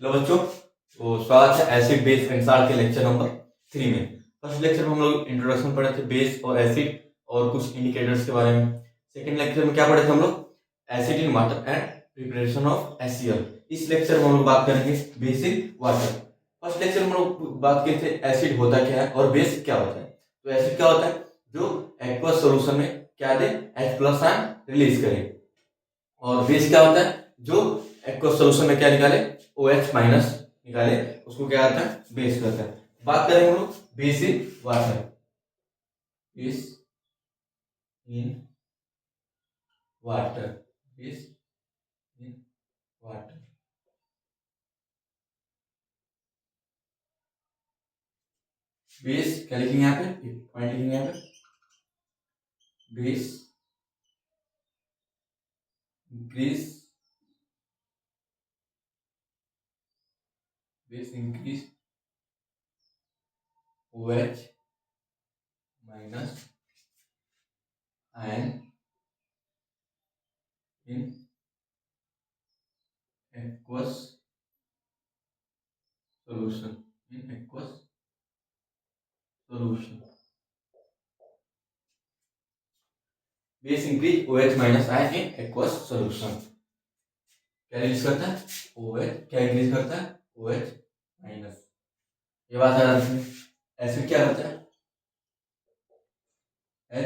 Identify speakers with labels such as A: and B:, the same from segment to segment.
A: Hello बच्चों, तो स्वागत है एसिड बेस एंड साल्ट के लेक्चर नंबर 3 में। फर्स्ट लेक्चर में हम लोग इंट्रोडक्शन पढ़े थे बेस और एसिड और कुछ इंडिकेटर्स के बारे में। सेकंड लेक्चर में क्या पढ़े थे हम लोग? Acid in water and preparation of HCl। इस लेक्चर में हम लोग बात करेंगे base in water. First lecture में हम लोग बात किए थे एसिड होता क्या है और बेस क्या होता है। तो एसिड क्या होता है? जो एक्वस सोल्यूशन में क्या दे, H+ आयन रिलीज करे। और बेस क्या होता है? जो एक्वस सोल्यूशन में क्या निकाले, OH- निकाले, उसको क्या आता है? बेस कहता है। बात करेंगे हम लोग base in water. Base in water, base in water. Base क्या लिखेंगे यहाँ पे? पॉइंट लिखेंगे यहाँ पे, base increase, base increase OH- ion in aqueous solution, in aqueous solution. Base increase OH- ion in aqueous solution. क्या रिलीज करता है? OH। क्या इंक्रीज करता है? OH-। ये बात याद रखनी। एसिड क्या करता है? H+।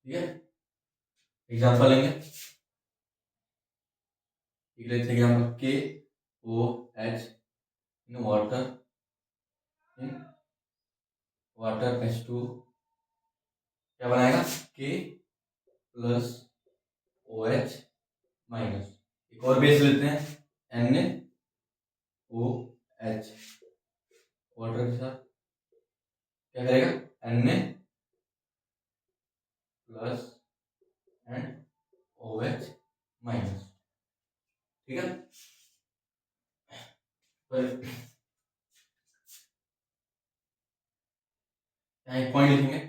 A: ठीक है, एग्जांपल लेंगे। लेते हैं example KOH in water, in water H2 क्या बनाएगा? K+OH-। एक और बेस लेते हैं NaOH, वाटर के साथ क्या करेगा? Na plus and OH-। ठीक है, पर यहाँ एक पॉइंट लिखेंगे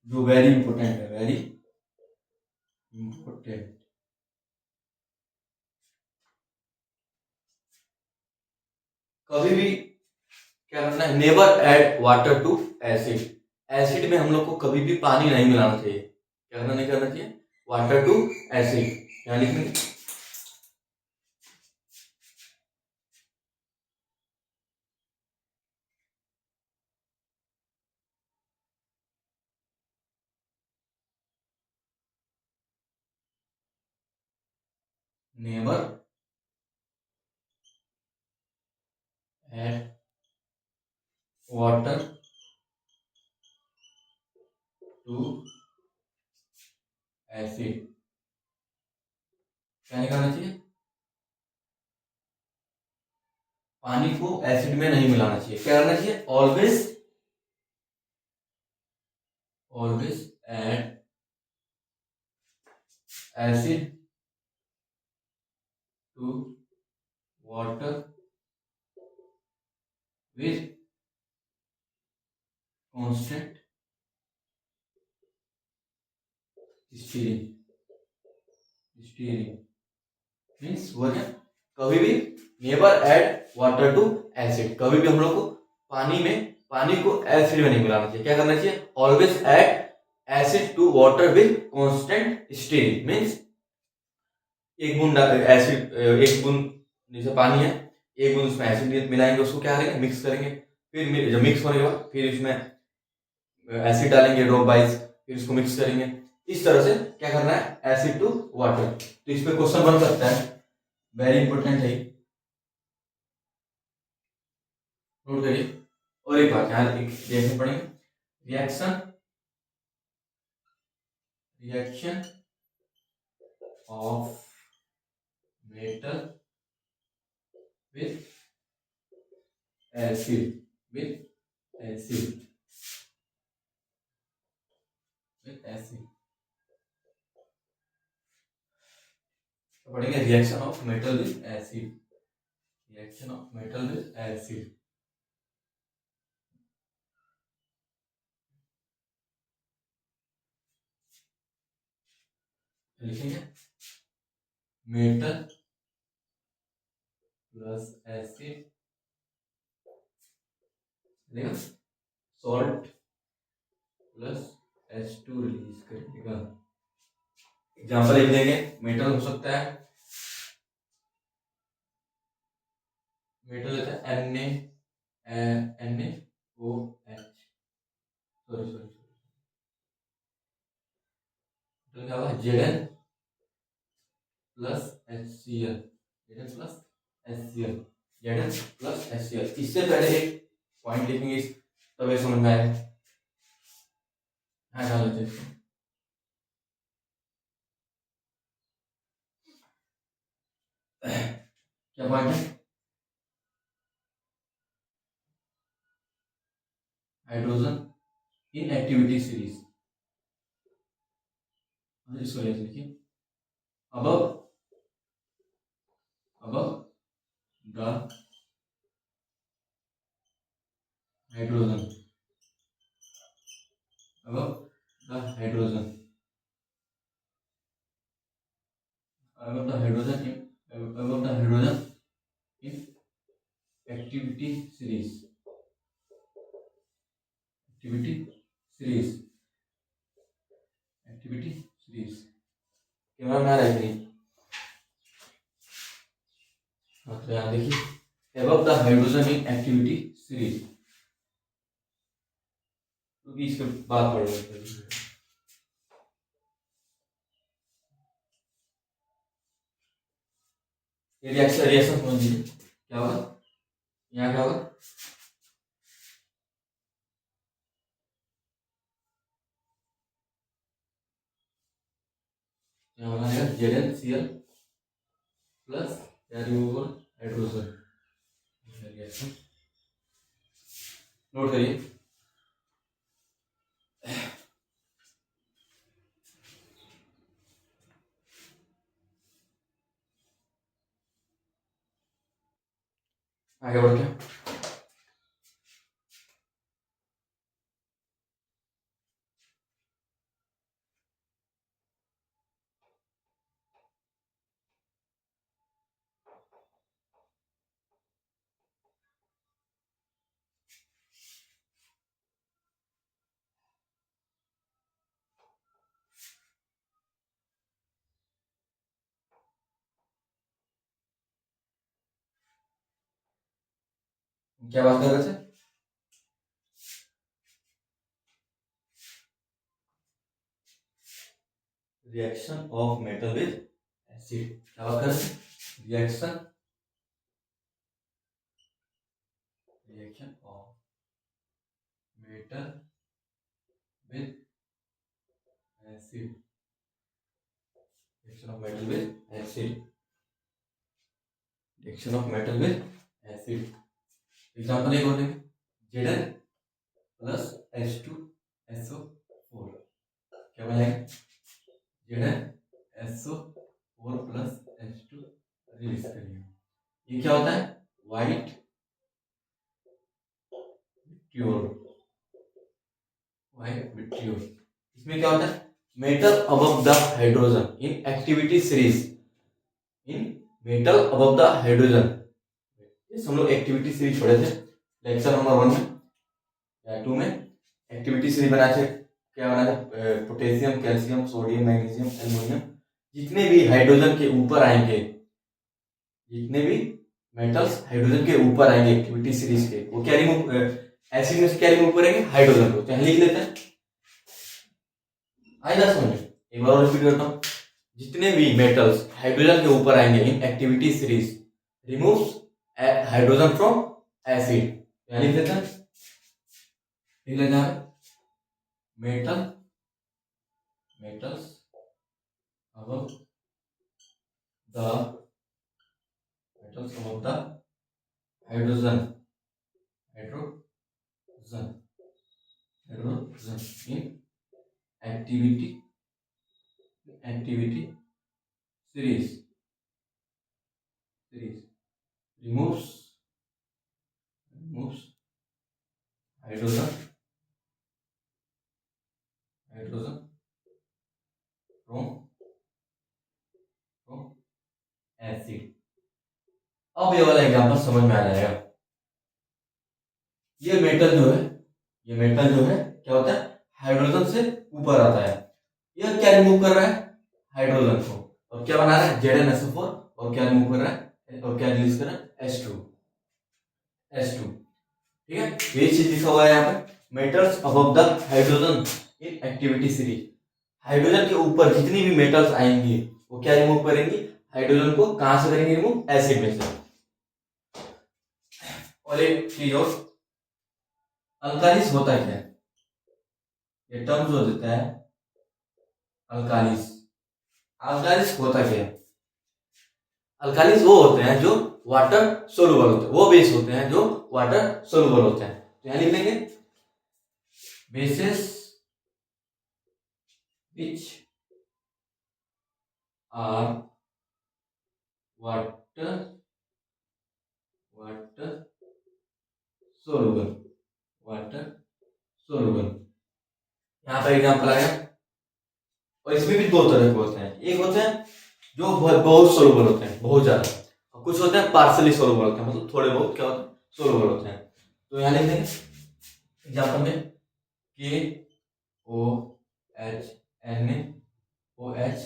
A: जो वेरी इंपॉर्टेंट है, वेरी इंपॉर्टेंट। कभी भी क्या करना है? Never add water to acid. Acid में हम लोग को कभी भी पानी नहीं मिलाना चाहिए। क्या करना नहीं करना चाहिए? Water to acid. यहाँ लिखेंगे never add water to acid. क्या नहीं करना चाहिए? पानी को एसिड में नहीं मिलाना चाहिए। क्या करना चाहिए? Always, always add acid to water with constant stirring। stirring means वो क्या? कभी भी never add water to acid. कभी भी हम लोग को पानी को एसिड में नहीं मिलाना चाहिए। क्या करना चाहिए? Always add acid to water with constant stirring. Means एक बूंद एसिड, एक बूंद जैसे पानी है, एक बूंद उसमें एसिड मिलाएंगे, उसको क्या करेंगे? मिक्स करेंगे। फिर जब मिक्स होने के बाद फिर इसमें एसिड डालेंगे ड्रॉप वाइज, फिर इसको मिक्स करेंगे। इस तरह से क्या करना है? Acid to water. तो इस पे क्वेश्चन बन सकता है, वेरी इंपॉर्टेंट है, नोट करिए। और एक बात यहाँ देखने पड़ेंगे, reaction, reaction of metal with acid, with acid, with acid. तो पढ़ेंगे reaction of metal with acid, reaction of metal with acid. लिखेंगे metal plus acid salt plus H2 release करेगा। एग्जाम्पल लिख देंगे। मेटल हो सकता है, मेटल लेता है NaOH, सॉरी तो क्या होगा Zn plus HCl, Zn plus HCl, Zn plus HCl। इससे पहले एक पॉइंट लिखेंगे तब समझ में आएगा। हाँ डाल लेते हैं। क्या पॉइंट है? Hydrogen in activity series. इसको लिखिए above the hydrogen, above the hydrogen, above the hydrogen in activity series, activity series क्या मैं आ रहा है? तो यहाँ देखिए above the hydrogen in activity series, क्योंकि इसके बाद पढ़ेंगे। ये रिएक्शन समझ लीजिए क्या होगा। यहाँ क्या होगा? यहाँ बनेगा ZnCl plus removable hydrogen. Reaction note करिए। आगे बढ़ के क्या बात कर रहे थे? Reaction of metal with acid. क्या बात कर रहे थे? Reaction of metal with acid, reaction of metal with acid, reaction of metal with acid. Example एक और देंगे। Zn प्लस H2SO4 क्या बनेगा? ZnSO4 प्लस H2 रिलीज करिए। ये क्या होता है? White vitriol. इसमें क्या होता है? Metal above the hydrogen in activity series, in metal above the hydrogen. हम लोग एक्टिविटी सीरीज पढ़े थे लेक्चर नंबर 1 में या 2 में। एक्टिविटी सीरीज बनाए थे। क्या बनाया था? Potassium, calcium, sodium, magnesium, aluminium, जितने भी हाइड्रोजन के ऊपर आएंगे, जितने भी मेटल्स हाइड्रोजन के ऊपर आएंगे एक्टिविटी सीरीज के, वो क्या रिमूव, एसिड में से क्या रिमूव करेंगे? हाइड्रोजन को। चाहे लिख लेते हैं, आएगा समझ में। एक बार और रिपीट करता हूँ। जितने भी मेटल्स हाइड्रोजन के ऊपर आएंगे in activity series removes hydrogen from acid, लिख लेते हैं। लिख लेते हैं metals above the hydrogen in activity series removes hydrogen from acid। अब ये वाला एग्जांपल समझ में आ जाएगा। ये मेटल जो है, ये मेटल जो है क्या होता है, हाइड्रोजन से ऊपर आता है। यह क्या रिमूव कर रहा है, हाइड्रोजन को, और क्या बना रहा है, ZnSO4, और क्या रिमूव कर रहा है, और क्या रिलीज कर रहा है, H2। ठीक है, ये चीज लिखा हुआ है यहाँ पे, metals above the hydrogen in activity series. Hydrogen के ऊपर जितनी भी मेटल्स आएंगी वो क्या रिमूव करेंगी, हाइड्रोजन को कहां से करेंगे रिमूव, एसिड में से। और एक चीज और, अल्कालिस होता क्या है, ये टर्म जो देता है अल्कालिस, अल्कालिस होता क्या है, अल्कालिस वो होते हैं जो वाटर सोलुबल होते हैं, वो बेस होते हैं जो वाटर सोलुबल होते हैं। तो यहां लिख लेंगे basis which are water soluble, water soluble. यहाँ पर एग्जांपल आया, और इसमें भी दो तरह के होते हैं, एक होते हैं जो बहुत सोलुबल होते हैं, बहुत ज्यादा, और कुछ होते हैं पार्सली सोलुबल होते हैं, मतलब थोड़े बहुत क्या होते हैं, सोलुबल होते हैं। तो यहाँ लिख देंगे एग्जांपल में KOHNaOH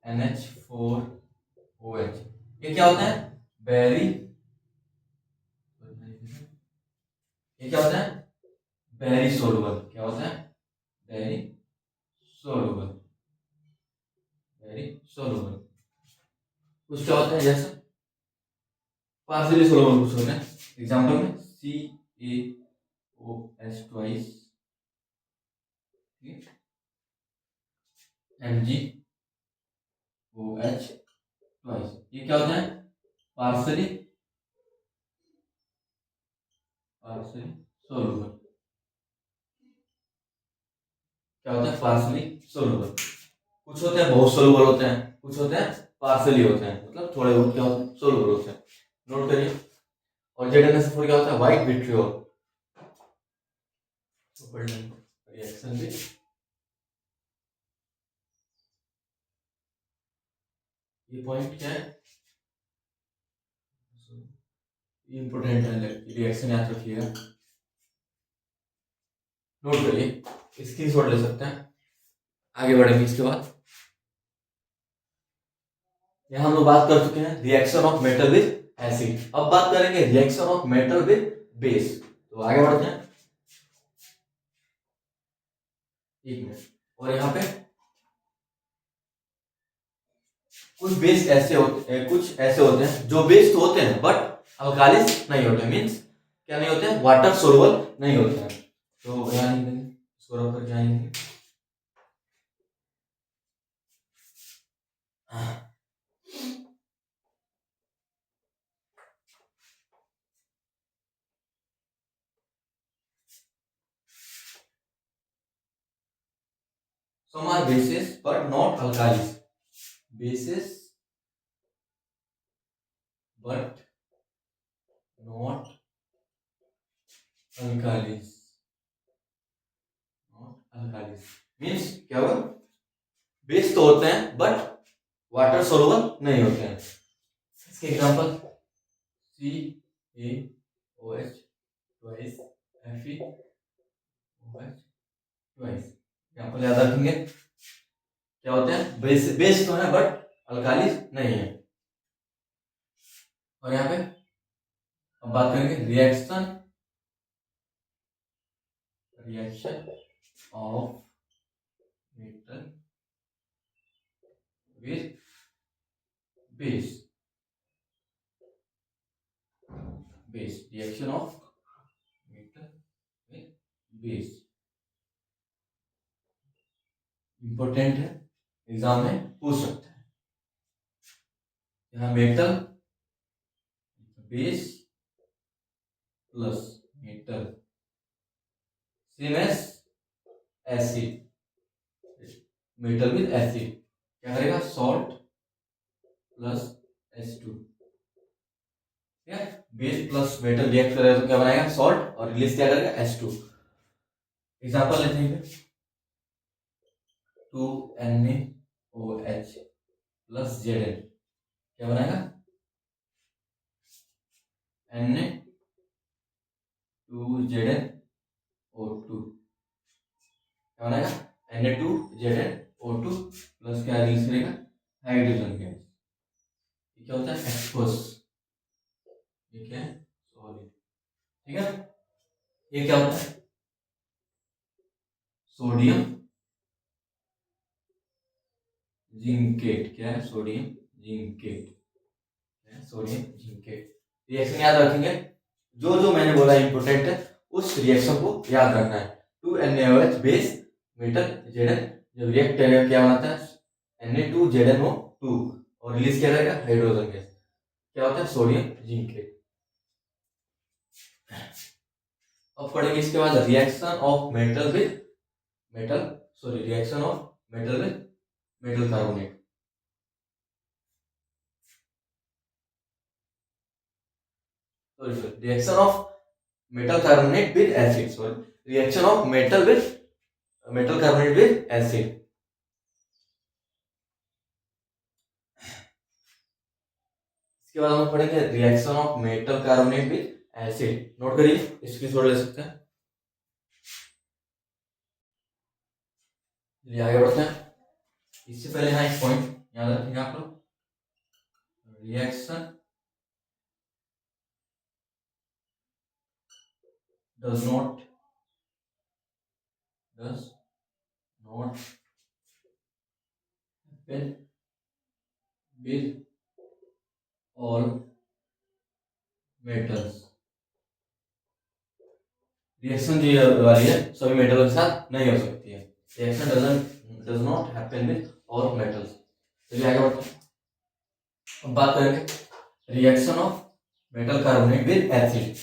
A: NH4OH, ये क्या होता है, वेरी, ये क्या होता है, वेरी सोलुबल, क्या होता है, वेरी सोलुबल, वेरी सोलुबल। कुछ क्या होता है जैसे पार्शियली सोलुबल कुछ होता है, एग्जांपल में CaOH ट्वाइस, MgOH ट्वाइस, ये क्या होता है, पार्शियली सोलुबल, क्या होता है, पार्शियली सोलुबल। कुछ होते हैं बहुत सोलुबल होते हैं, कुछ होते हैं पार्शियली होते हैं, मतलब थोड़े बहुत क्या होते हैं, सोलुबल होते हैं, नोट करिए। और ZnSO4 क्या होता है, व्हाइट विट्रियोल, रिएक्शन में ये पॉइंट क्या है, इंपोर्टेंट है, रिएक्शन याद रखिएगा, नोट करिए, स्क्रीनशॉट ले सकते हैं। आगे बढ़ेंगे इसके बाद, यहाँ हम लोग बात कर चुके हैं reaction of metal with acid, अब बात करेंगे reaction of metal with base. तो आगे बढ़ते हैं, एक मिनट। और यहाँ पे कुछ बेस ऐसे होते हैं, कुछ ऐसे होते हैं जो बेस तो होते हैं बट अल्कालिस नहीं होते, मीन्स क्या नहीं होते हैं, वाटर सोलुबल नहीं होते हैं। तो यहाँ लिख देंगे, इसको रख करके यहाँ लिखेंगे, some are bases but not alkalis, bases but not alkalis, not alkalis means क्या होगा, बेस तो होते हैं बट वाटर सोलुबल नहीं होते हैं। इसके example CaOH twice FeOH twice, example याद रखेंगे, क्या होते हैं, बेस, बेस तो है बट अल्कालिस नहीं है। और यहाँ पे अब बात करेंगे reaction of metal with base, reaction of metal with base, important है, एग्जाम में पूछ सकते हैं। यहाँ metal base plus metal same as acid, metal with acid क्या करेगा, सॉल्ट प्लस H2, ठीक है, बेस प्लस मेटल रिएक्ट करेगा तो क्या बनाएगा, सॉल्ट, और रिलीज क्या करेगा, H2। एग्जांपल लेते हैं 2NaOH प्लस Zn क्या बनाएगा, Na2ZnO2 क्या बनेगा Na2ZnO2 प्लस क्या रिलीज करेगा हाइड्रोजन गैस। ये क्या होता है एक्वस, ये क्या है सॉलिड, ठीक है। ये क्या होता है सोडियम जिंकेट, क्या है sodium zincate, sodium zincate. Reaction याद रखेंगे, जो जो मैंने बोला इंपोर्टेंट है उस रिएक्शन को याद रखना है। 2NaOH बेस मेटल Zn जब रिएक्ट करेगा क्या बनाता है Na2ZnO2 और रिलीज क्या रहेगा हाइड्रोजन गैस, क्या होता है सोडियम जिंकेट। अब पढ़ेंगे इसके बाद reaction of metal with metal, sorry reaction of metal with metal carbonate. Reaction of metal carbonate with acid, sorry reaction of metal with metal carbonate with acid। इसके बाद हम पढ़ेंगे reaction of metal carbonate with acid. Note करिए, screenshot ले सकते हैं। चलिए आगे बढ़ते हैं। इससे पहले यहाँ एक पॉइंट याद रखेंगे आप लोग, reaction does not happen with all metals। Reaction जो वाली है सभी मेटल के साथ नहीं हो सकती है। Reaction does not happen with all metals। चलिए आगे बढ़ते हैं। अब बात करेंगे reaction of metal carbonate with acid.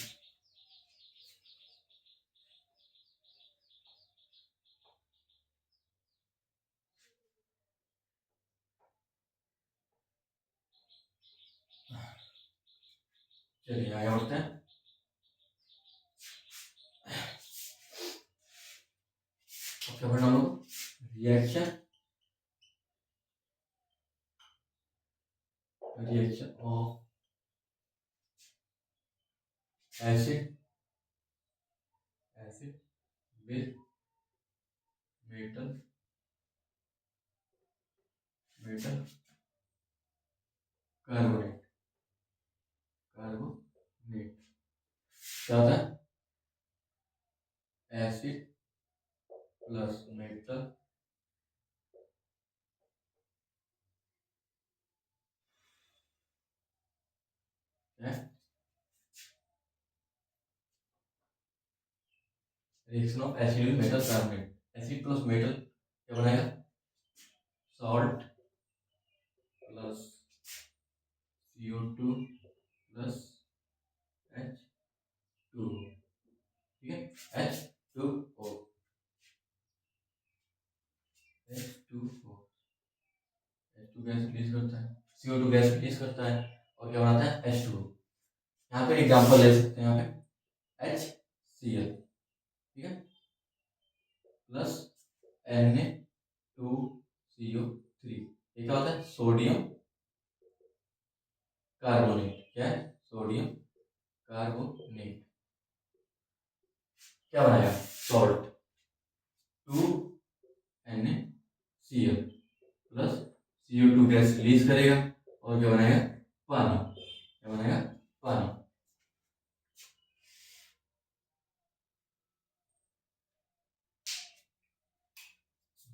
A: चलिए आगे बढ़ते हैं। क्या पढ़ना हम लोग, reaction of acid with metal carbonate क्या होता है acid plus metal reaction of acid with metal carbonate, acid plus metal क्या बनाएगा salt plus CO2 plus H2, ठीक है H2O H2 गैस रिलीज करता है, CO2 गैस रिलीज करता है और क्या बनाता है H2O। यहाँ पे एग्जांपल ले सकते हैं, यहाँ पे HCl, ठीक है प्लस Na2CO3, ये क्या होता है सोडियम कार्बोनेट, क्या है सोडियम कार्बोनेट, क्या बनाएगा salt 2NaCl plus CO2 gas release करेगा और क्या बनाएगा पानी, क्या बनाएगा पानी।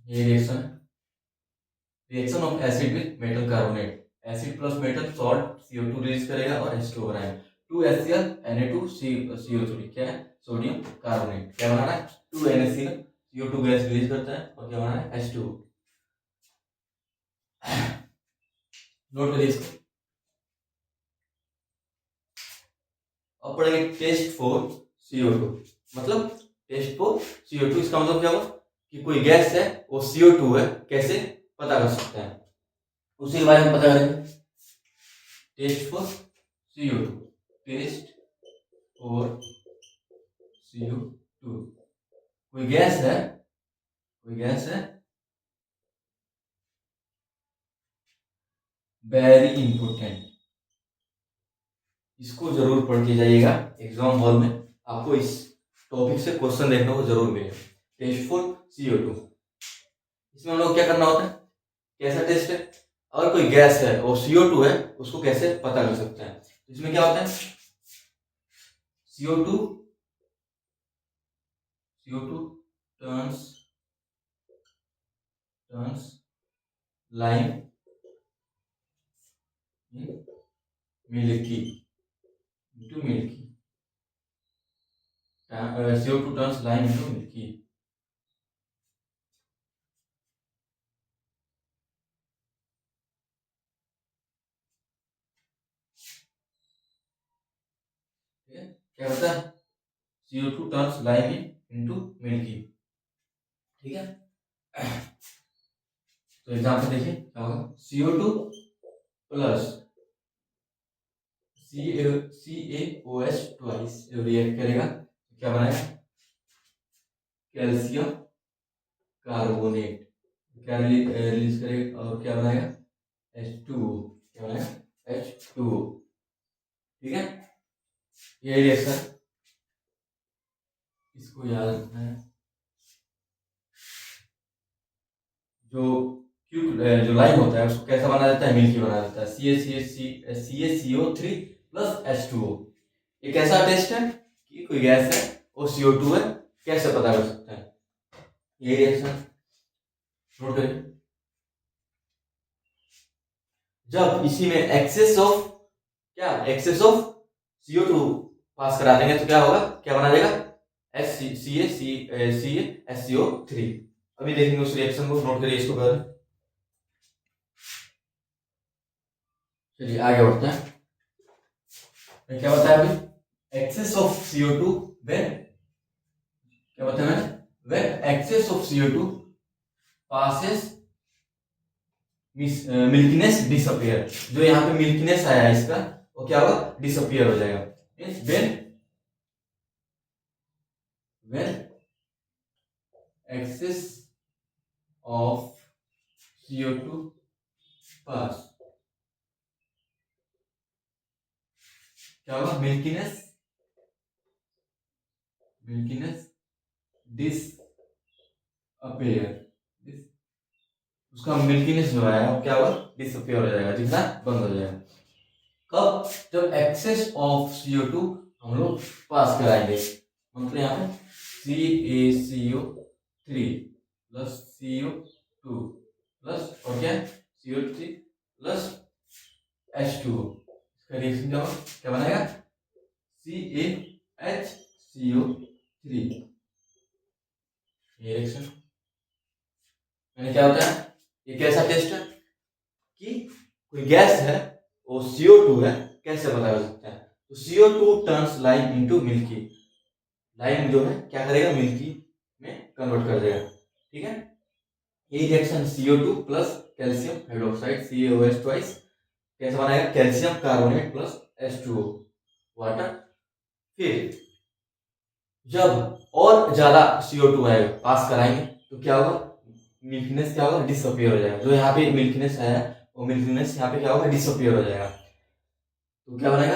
A: ये reaction of acid with metal carbonate, acid plus metal salt CO2 release करेगा और H2O बनाएगा 2HCl Na2CO3, क्या है सोडियम कार्बोनेट, क्या बना रहा है 2NaCl CO2 गैस रिलीज करता है और क्या बना रहा है H2O। नोट करिए इसको। अब पढ़ेंगे टेस्ट फॉर CO2, मतलब टेस्ट फॉर CO2 इसका मतलब क्या हुआ कि कोई गैस है वो CO2 है, कैसे पता कर सकते हैं उसी के बारे में पता करेंगे। Test for CO2, test for CO2, कोई गैस है वेरी इंपॉर्टेंट, इसको जरूर पढ़ के जाइएगा एग्जाम हॉल में, आपको इस टॉपिक से क्वेश्चन देखने को जरूर मिलेगा। टेस्ट फॉर CO2, इसमें हम लोग क्या करना होता है, कैसा टेस्ट है, अगर कोई गैस है और CO2 है उसको कैसे पता कर सकते हैं। इसमें क्या होता है, CO2 turns lime in milky into milky. CO2 turns lime into milky. क्या होता है, CO2 turns lime into milky। ठीक है, तो एग्जाम्पल देखिए क्या होगा, CO2 plus CaOH twice react करेगा, क्या बनाएगा, कैल्शियम कार्बोनेट, क्या रिलीज करेगा और क्या बनाएगा, H2O, क्या बनाएगा H2O। ठीक है, ये रिएक्शन इसको याद रखना है। जो जो लाइम होता है उसको कैसा बना देता है, मिल्की बना देता है, CaCO3 प्लस H2O। एक ऐसा टेस्ट है कि कोई गैस है और CO2 है, कैसे पता कर सकते हैं, ये रिएक्शन नोट करिए। जब इसी में एक्सेस ऑफ CO2 पास करा देंगे तो क्या होगा, क्या बना देगा, CaSCO3। अभी देखेंगे उस रिएक्शन को, नोट करिए इसको पहले। चलिए आगे बढ़ते हैं, क्या बताया अभी, एक्सेस ऑफ CO2 व्हेन, क्या बताया मैंने, when excess of CO2 passes milkiness disappear. जो यहाँ पे मिल्कीनेस आया है इसका वो क्या होगा, डिसअपियर हो जाएगा। व्हेन एक्सेस ऑफ CO2 पास, क्या होगा, मिल्कीनेस डिसअपियर, उसका मिल्कीनेस जो है वो क्या होगा, डिसअपियर हो जाएगा, दिखना बंद हो जाएगा। कब, जब एक्सेस ऑफ CO2 हम लोग पास कराएंगे, मतलब यहाँ पे CaCO3 प्लस CO2 प्लस और क्या CO3 प्लस H2O, इसका रिएक्शन क्या होगा, क्या बनाएगा, CaHCO3। ये रिएक्शन यानी क्या होता है, ये कैसा टेस्ट है कि कोई गैस है और CO2 है, कैसे पता कर सकते हैं, तो CO2 turns lime into milky, lime जो है क्या करेगा, मिल्की में कन्वर्ट कर देगा। ठीक है, ये reaction CO2 plus calcium hydroxide CaOH twice कैसे बनाएगा, calcium carbonate plus H2O water. फिर जब और ज्यादा CO2 आएगा, पास कराएंगे तो क्या होगा, मिल्कीनेस क्या होगा, डिसअपियर हो जाएगा। जो यहाँ पे मिल्कीनेस है वो मिल्कीनेस यहाँ पे क्या होगा, डिसअपियर हो जाएगा। तो क्या बनेगा,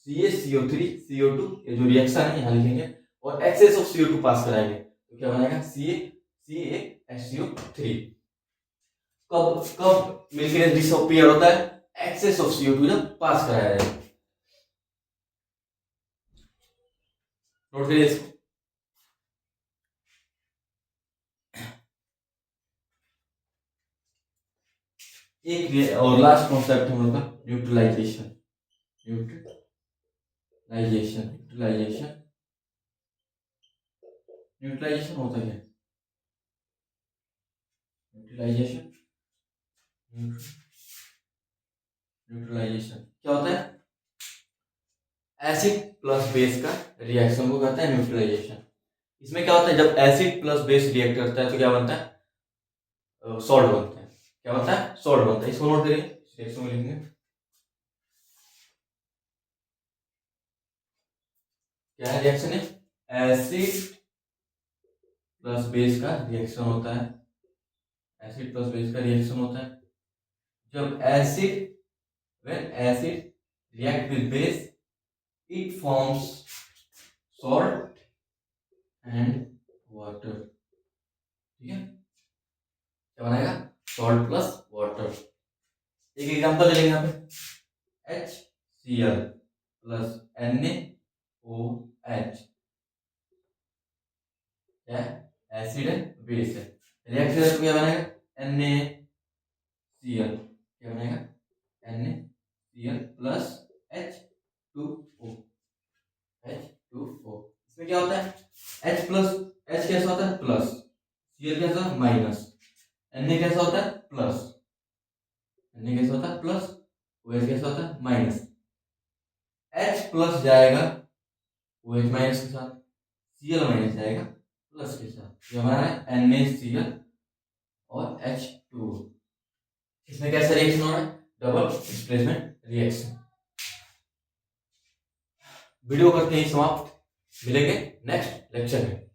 A: CaCO3 CO2, ये जो रिएक्शन है यहाँ लिखेंगे, और एक्सेस ऑफ CO2 पास कराएंगे तो क्या बनेगा, CaHCO3। कब कब मिल्कीनेस डिसअपियर होता है, एक्सेस ऑफ CO2 जब पास कराया जाए। नोट करिए इसको। एक और लास्ट कॉन्सेप्ट हम लोग का न्यूट्रलाइजेशन। न्यूट्रलाइजेशन होता क्या है, न्यूट्रलाइजेशन क्या होता है, एसिड प्लस बेस का रिएक्शन को कहते हैं न्यूट्रलाइजेशन। इसमें क्या होता है, जब एसिड प्लस बेस रिएक्ट करता है तो क्या बनता है, सॉल्ट बनता है। क्या बनता है, सॉल्ट बनता है। इसको नोट करिए, रिएक्शन में लिखेंगे क्या है, रिएक्शन है एसिड प्लस बेस का रिएक्शन होता है, एसिड प्लस बेस का रिएक्शन होता है जब acid, when acid react with base it forms salt and water. ठीक है, क्या बनाएगा? Salt plus water. एक एग्जांपल ले लेंगे यहाँ पे, HCl प्लस NaOH, क्या है? एसिड है, बेस है। रिएक्ट करें तो क्या बनेगा? NaCl, क्या बनेगा? NaCl plus H2O। इसमें क्या होता है? H प्लस, H कैसा होता है? प्लस, Cl कैसा होता है? माइनस, Na कैसा होता है? प्लस, Na कैसा होता है? प्लस, OH कैसा होता है? माइनस। H प्लस जाएगा OH माइनस के साथ, Cl माइनस जाएगा प्लस के साथ, ये हमारा है NaCl और H2O। इसमें कैसा रिएक्शन हो रहा है? Double displacement reaction. वीडियो करते ही समाप्त, मिलेंगे नेक्स्ट लेक्चर में।